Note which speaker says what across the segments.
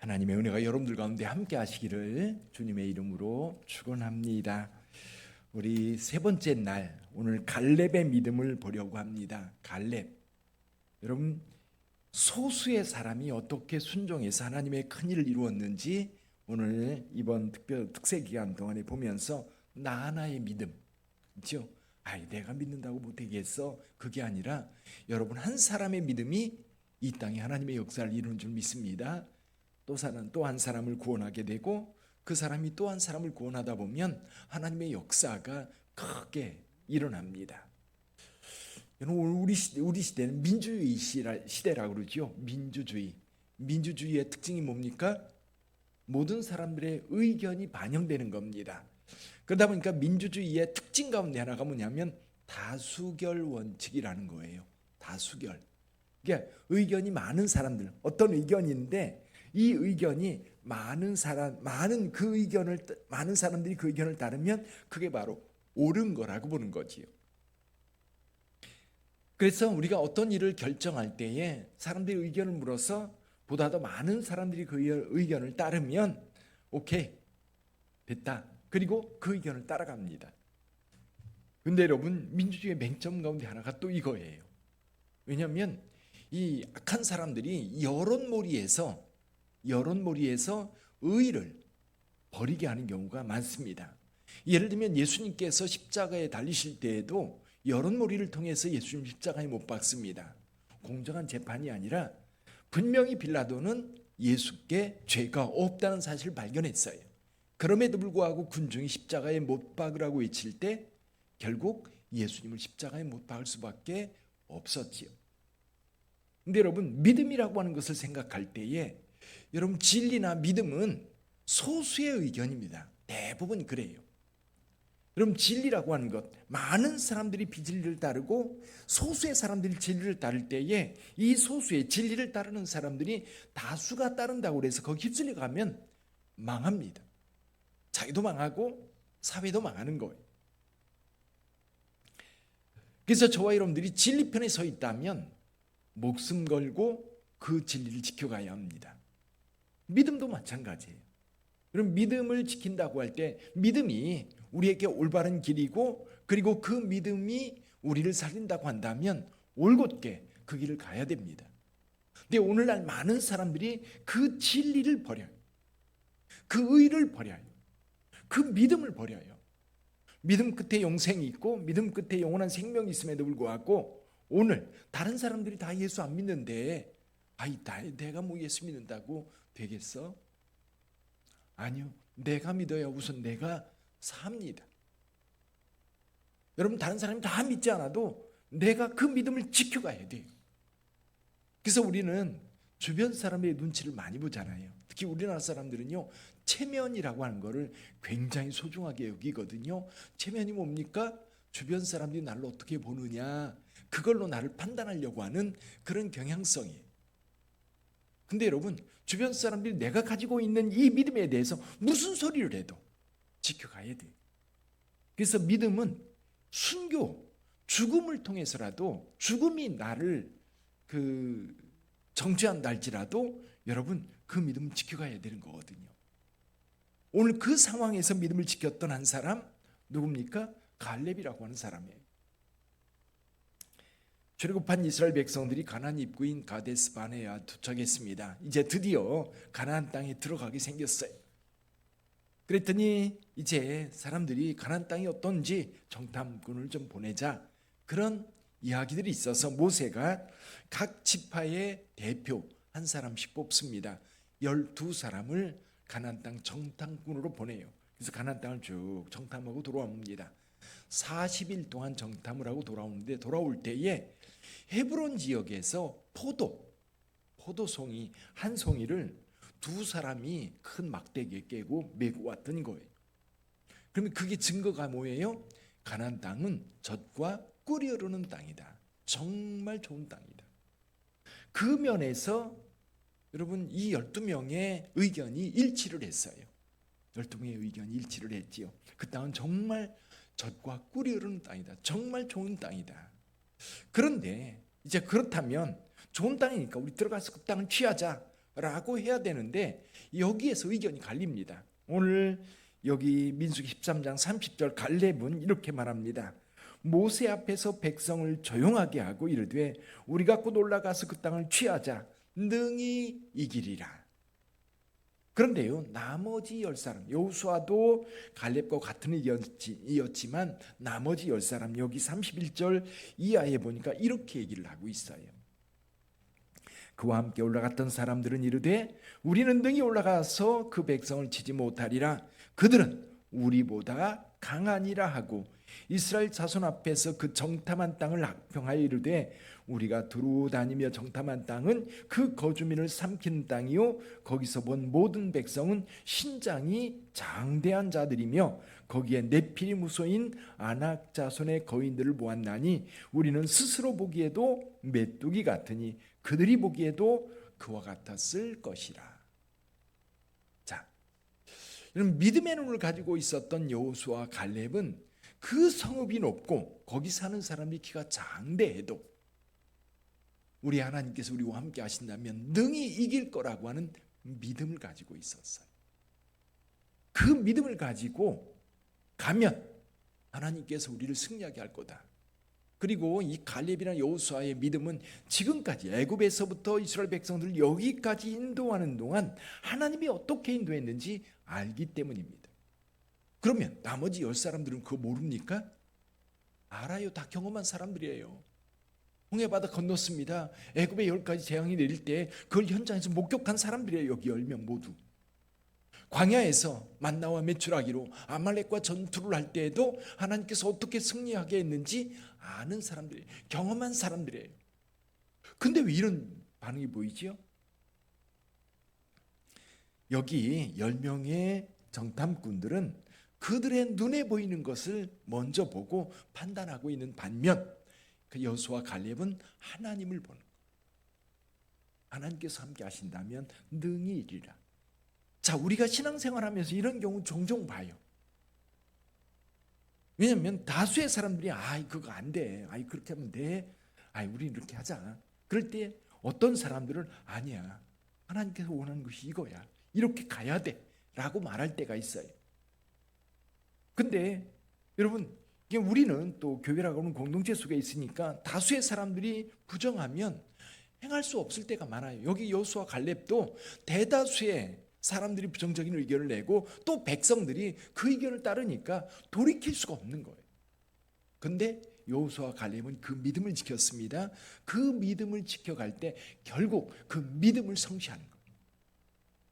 Speaker 1: 하나님의 은혜가 여러분들 가운데 함께 하시기를 주님의 이름으로 축원합니다. 우리 세 번째 날 오늘 갈렙의 믿음을 보려고 합니다. 갈렙. 여러분, 소수의 사람이 어떻게 순종해서 하나님의 큰 일을 이루었는지 오늘 이번 특세 기간 동안에 보면서 나 하나의 믿음, 그렇죠? 내가 믿는다고 못되겠어. 그게 아니라 여러분 한 사람의 믿음이 이 땅에 하나님의 역사를 이루는 줄 믿습니다. 또 한 사람을 구원하게 되고 그 사람이 또 한 사람을 구원하다 보면 하나님의 역사가 크게 일어납니다. 우리 시대는 민주주의 시대라고 그러죠. 민주주의의 특징이 뭡니까? 모든 사람들의 의견이 반영되는 겁니다. 그러다 보니까 민주주의의 특징 가운데 하나가 뭐냐면 다수결 원칙이라는 거예요. 다수결. 그러니까 의견이 많은 사람들, 어떤 의견인데 이 의견이 많은 사람들이 그 의견을 따르면 그게 바로 옳은 거라고 보는 거지요. 그래서 우리가 어떤 일을 결정할 때에 사람들의 의견을 물어서 보다 더 많은 사람들이 그 의견을 따르면 오케이, 됐다. 그리고 그 의견을 따라갑니다. 근데 여러분, 민주주의의 맹점 가운데 하나가 또 이거예요. 왜냐하면 이 악한 사람들이 여론몰이에서 의의를 버리게 하는 경우가 많습니다. 예를 들면 예수님께서 십자가에 달리실 때에도 여론몰이를 통해서 예수님 십자가에 못 박습니다. 공정한 재판이 아니라 분명히 빌라도는 예수께 죄가 없다는 사실을 발견했어요. 그럼에도 불구하고 군중이 십자가에 못 박으라고 외칠 때 결국 예수님을 십자가에 못 박을 수밖에 없었지요. 근데 여러분, 믿음이라고 하는 것을 생각할 때에 여러분, 진리나 믿음은 소수의 의견입니다. 대부분 그래요. 여러분, 진리라고 하는 것, 많은 사람들이 비진리를 따르고 소수의 사람들이 진리를 따를 때에 이 소수의 진리를 따르는 사람들이 다수가 따른다고 해서 거기 휩쓸려 가면 망합니다. 자기도 망하고 사회도 망하는 거예요. 그래서 저와 여러분들이 진리 편에 서 있다면 목숨 걸고 그 진리를 지켜가야 합니다. 믿음도 마찬가지예요. 그럼 믿음을 지킨다고 할 때 믿음이 우리에게 올바른 길이고 그리고 그 믿음이 우리를 살린다고 한다면 올곧게 그 길을 가야 됩니다. 근데 오늘날 많은 사람들이 그 진리를 버려요. 그 의를 버려요. 그 믿음을 버려요. 믿음 끝에 영생이 있고 믿음 끝에 영원한 생명이 있음에도 불구하고 오늘 다른 사람들이 다 예수 안 믿는데 내가 뭐 예수 믿는다고 되겠어? 아니요. 내가 믿어야 우선 내가 삽니다. 여러분, 다른 사람이 다 믿지 않아도 내가 그 믿음을 지켜가야 돼요. 그래서 우리는 주변 사람의 눈치를 많이 보잖아요. 특히 우리나라 사람들은요, 체면이라고 하는 거를 굉장히 소중하게 여기거든요. 체면이 뭡니까? 주변 사람들이 나를 어떻게 보느냐, 그걸로 나를 판단하려고 하는 그런 경향성이에요. 근데 여러분, 주변 사람들이 내가 가지고 있는 이 믿음에 대해서 무슨 소리를 해도 지켜가야 돼요. 그래서 믿음은 순교, 죽음을 통해서라도 죽음이 나를 정죄한다 할지라도 여러분 그 믿음을 지켜가야 되는 거거든요. 오늘 그 상황에서 믿음을 지켰던 한 사람 누굽니까? 갈렙이라고 하는 사람이에요. 출애굽한 이스라엘 백성들이 가나안 입구인 가데스 바네아에 도착했습니다. 이제 드디어 가나안 땅에 들어가게 생겼어요. 그랬더니 이제 사람들이 가나안 땅이 어떤지 정탐꾼을 좀 보내자, 그런 이야기들이 있어서 모세가 각 지파의 대표 한 사람씩 뽑습니다. 12사람을 가나안 땅 정탐꾼으로 보내요. 그래서 가나안 땅을 쭉 정탐하고 돌아옵니다. 40일 동안 정탐을 하고 돌아오는데 돌아올 때에 헤브론 지역에서 포도송이 한 송이를 두 사람이 큰 막대기에 깨고 메고 왔던 거예요. 그러면 그게 증거가 뭐예요? 가나안 땅은 젖과 꿀이 흐르는 땅이다. 정말 좋은 땅이다. 그 면에서 여러분 이 12명의 의견이 일치를 했어요. 12명의 의견이 일치를 했지요. 그 땅은 정말 젖과 꿀이 흐르는 땅이다. 정말 좋은 땅이다. 그런데 이제 그렇다면 좋은 땅이니까 우리 들어가서 그 땅을 취하자. 라고 해야 되는데 여기에서 의견이 갈립니다. 오늘 여기 민수기 13장 30절 갈렙은 이렇게 말합니다. 모세 앞에서 백성을 조용하게 하고 이르되 우리가 곧 올라가서 그 땅을 취하자 능히 이기리라. 그런데요, 나머지 10사람, 여호수아도 갈렙과 같은 의견이었지만 나머지 10사람, 여기 31절 이하에 보니까 이렇게 얘기를 하고 있어요. 그와 함께 올라갔던 사람들은 이르되 우리는 능히 올라가서 그 백성을 치지 못하리라. 그들은 우리보다 강하니라 하고 이스라엘 자손 앞에서 그 정탐한 땅을 학평하여 이르되 우리가 두루 다니며 정탐한 땅은 그 거주민을 삼키는 땅이요 거기서 본 모든 백성은 신장이 장대한 자들이며 거기에 네필이 무소인 아낙 자손의 거인들을 보았나니 우리는 스스로 보기에도 메뚜기 같으니 그들이 보기에도 그와 같았을 것이라. 자, 이런 믿음의 눈을 가지고 있었던 여호수아와 갈렙은 그 성읍이 높고 거기 사는 사람이 키가 장대해도 우리 하나님께서 우리와 함께 하신다면 능히 이길 거라고 하는 믿음을 가지고 있었어요. 그 믿음을 가지고 가면 하나님께서 우리를 승리하게 할 거다. 그리고 이 갈렙이나 여호수아의 믿음은 지금까지 애굽에서부터 이스라엘 백성들을 여기까지 인도하는 동안 하나님이 어떻게 인도했는지 알기 때문입니다. 그러면 나머지 10사람들은 그거 모릅니까? 알아요. 다 경험한 사람들이에요. 홍해바다 건넜습니다. 애굽에 10가지 재앙이 내릴 때 그걸 현장에서 목격한 사람들이에요. 여기 10명 모두. 광야에서 만나와 메추라기로 아말렉과 전투를 할 때에도 하나님께서 어떻게 승리하게 했는지 아는 사람들이에요. 경험한 사람들이에요. 근데 왜 이런 반응이 보이지요? 여기 10명의 정탐꾼들은 그들의 눈에 보이는 것을 먼저 보고 판단하고 있는 반면 그 여호수아 갈렙은 하나님을 보는 거예요. 하나님께서 함께 하신다면 능히 이리라. 자, 우리가 신앙생활하면서 이런 경우 종종 봐요. 왜냐하면 다수의 사람들이 그거 안 돼. 그렇게 하면 돼. 우리 이렇게 하자. 그럴 때 어떤 사람들은 아니야. 하나님께서 원하는 것이 이거야. 이렇게 가야 돼. 라고 말할 때가 있어요. 근데 여러분, 우리는 또 교회라고 하는 공동체 속에 있으니까 다수의 사람들이 부정하면 행할 수 없을 때가 많아요. 여기 여호수아 갈렙도 대다수의 사람들이 부정적인 의견을 내고 또 백성들이 그 의견을 따르니까 돌이킬 수가 없는 거예요. 근데 여호수아 갈렙은 그 믿음을 지켰습니다. 그 믿음을 지켜갈 때 결국 그 믿음을 성취하는 거예요.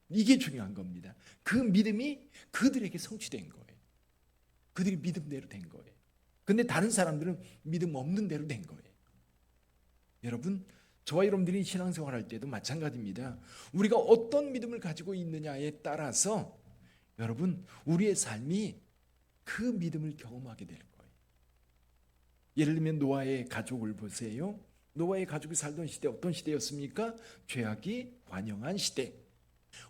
Speaker 1: 이게 중요한 겁니다. 그 믿음이 그들에게 성취된 거예요. 그들이 믿음대로 된 거예요. 근데 다른 사람들은 믿음 없는 대로 된 거예요. 여러분, 저와 여러분들이 신앙생활할 때도 마찬가지입니다. 우리가 어떤 믿음을 가지고 있느냐에 따라서 여러분, 우리의 삶이 그 믿음을 경험하게 될 거예요. 예를 들면 노아의 가족을 보세요. 노아의 가족이 살던 시대 어떤 시대였습니까? 죄악이 관영한 시대.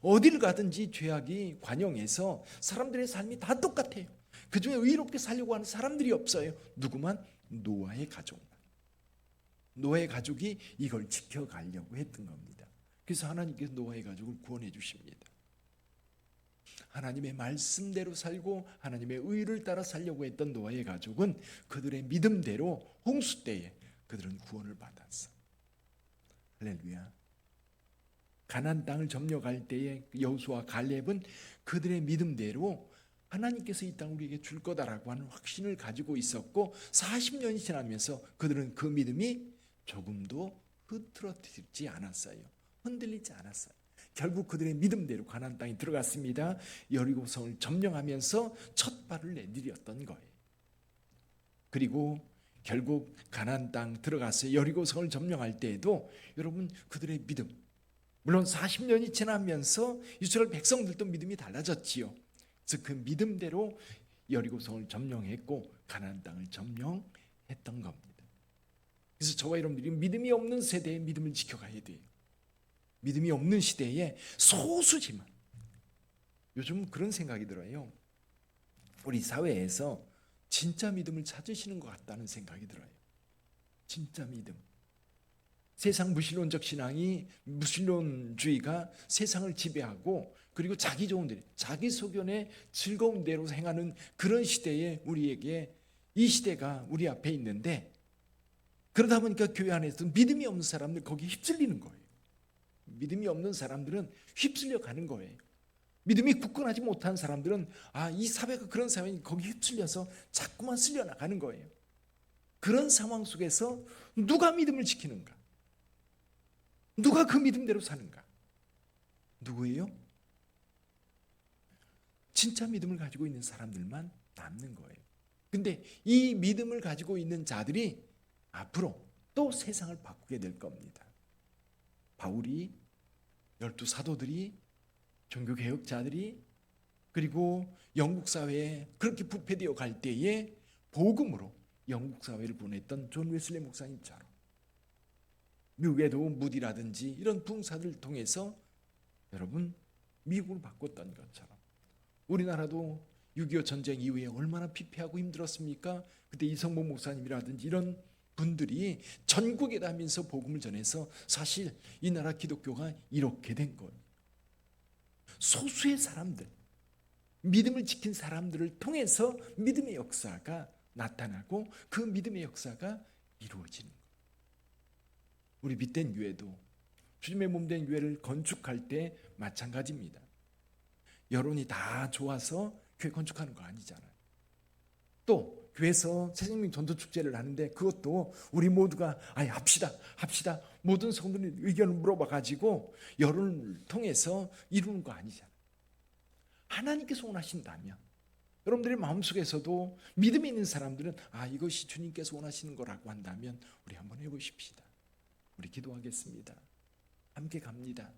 Speaker 1: 어딜 가든지 죄악이 관영해서 사람들의 삶이 다 똑같아요. 그중에 의롭게 살려고 하는 사람들이 없어요. 누구만? 노아의 가족만. 노아의 가족이 이걸 지켜가려고 했던 겁니다. 그래서 하나님께서 노아의 가족을 구원해 주십니다. 하나님의 말씀대로 살고 하나님의 의를 따라 살려고 했던 노아의 가족은 그들의 믿음대로 홍수 때에 그들은 구원을 받았어. 할렐루야. 가나안 땅을 점령할 때에 여호수아 갈렙은 그들의 믿음대로 하나님께서 이 땅 우리에게 줄 거다라고 하는 확신을 가지고 있었고 40년이 지나면서 그들은 그 믿음이 조금도 흐트러지지 않았어요. 흔들리지 않았어요. 결국 그들의 믿음대로 가나안 땅에 들어갔습니다. 여리고성을 점령하면서 첫 발을 내디뎠던 거예요. 그리고 결국 가나안 땅 들어가서 여리고성을 점령할 때에도 여러분 그들의 믿음, 물론 40년이 지나면서 이스라엘 백성들도 믿음이 달라졌지요. 그래서 그 믿음대로 여리고성을 점령했고 가나안 땅을 점령했던 겁니다. 그래서 저와 여러분들이 믿음이 없는 세대의 믿음을 지켜가야 돼요. 믿음이 없는 시대에 소수지만 요즘 그런 생각이 들어요. 우리 사회에서 진짜 믿음을 찾으시는 것 같다는 생각이 들어요. 진짜 믿음. 세상 무신론적 신앙이, 무신론주의가 세상을 지배하고, 그리고 자기 좋은 대로, 자기 소견의 즐거운 대로 행하는 그런 시대에 우리에게, 이 시대가 우리 앞에 있는데, 그러다 보니까 교회 안에서 믿음이 없는 사람들 거기에 휩쓸리는 거예요. 믿음이 없는 사람들은 휩쓸려 가는 거예요. 믿음이 굳건하지 못한 사람들은 이 사회가 그런 사회니 거기 휩쓸려서 자꾸만 쓸려 나가는 거예요. 그런 상황 속에서 누가 믿음을 지키는가? 누가 그 믿음대로 사는가? 누구예요? 진짜 믿음을 가지고 있는 사람들만 남는 거예요. 근데 이 믿음을 가지고 있는 자들이 앞으로 또 세상을 바꾸게 될 겁니다. 바울이, 12 사도들이, 종교개혁자들이, 그리고 영국 사회에 그렇게 부패되어 갈 때에 복음으로 영국 사회를 보냈던 존 웨슬리 목사님처럼, 미국에도 무디라든지 이런 부흥사들을 통해서 여러분 미국을 바꿨던 것처럼, 우리나라도 6.25 전쟁 이후에 얼마나 피폐하고 힘들었습니까? 그때 이성모 목사님이라든지 이런 분들이 전국에 다니면서 복음을 전해서 사실 이 나라 기독교가 이렇게 된 거예요. 소수의 사람들, 믿음을 지킨 사람들을 통해서 믿음의 역사가 나타나고 그 믿음의 역사가 이루어지는 거예요. 우리 빛된 교회도 주님의 몸된 교회를 건축할 때 마찬가지입니다. 여론이 다 좋아서 교회 건축하는 거 아니잖아요. 또 교회에서 새생명 전도축제를 하는데 그것도 우리 모두가 합시다 모든 성도들 의견을 물어봐 가지고 여론을 통해서 이루는 거 아니잖아요. 하나님께서 원하신다면, 여러분들의 마음속에서도 믿음이 있는 사람들은 이것이 주님께서 원하시는 거라고 한다면 우리 한번 해보십시다. 우리 기도하겠습니다. 함께 갑니다.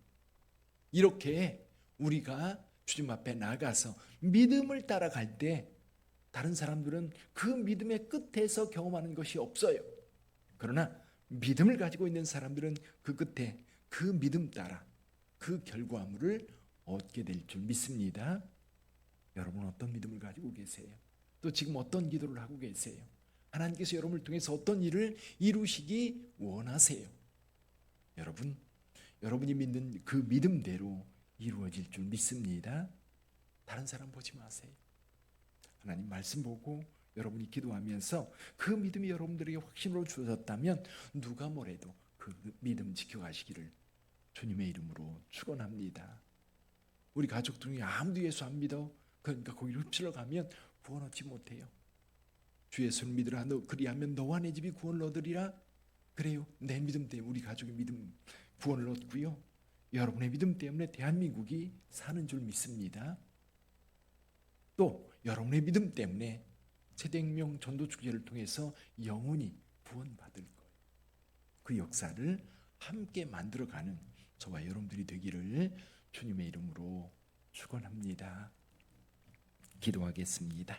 Speaker 1: 이렇게 우리가 주님 앞에 나가서 믿음을 따라갈 때 다른 사람들은 그 믿음의 끝에서 경험하는 것이 없어요. 그러나 믿음을 가지고 있는 사람들은 그 끝에 그 믿음 따라 그 결과물을 얻게 될 줄 믿습니다. 여러분 어떤 믿음을 가지고 계세요? 또 지금 어떤 기도를 하고 계세요? 하나님께서 여러분을 통해서 어떤 일을 이루시기 원하세요? 여러분, 여러분이 믿는 그 믿음대로 이루어질 줄 믿습니다. 다른 사람 보지 마세요. 하나님 말씀 보고 여러분이 기도하면서 그 믿음이 여러분들에게 확신으로 주어졌다면 누가 뭐래도 그 믿음 지켜가시기를 주님의 이름으로 축원합니다. 우리 가족 중에 아무도 예수 안 믿어. 그러니까 거기를 흡실러 가면 구원 얻지 못해요. 주 예수를 믿으라. 너 그리하면 너와 내 집이 구원을 얻으리라. 그래요. 내 믿음 때문에 우리 가족의 믿음 구원을 얻고요. 여러분의 믿음 때문에 대한민국이 사는 줄 믿습니다. 또 여러분의 믿음 때문에 새생명 전도축제를 통해서 영혼이 구원받을 거예요. 그 역사를 함께 만들어가는 저와 여러분들이 되기를 주님의 이름으로 축원합니다. 기도하겠습니다.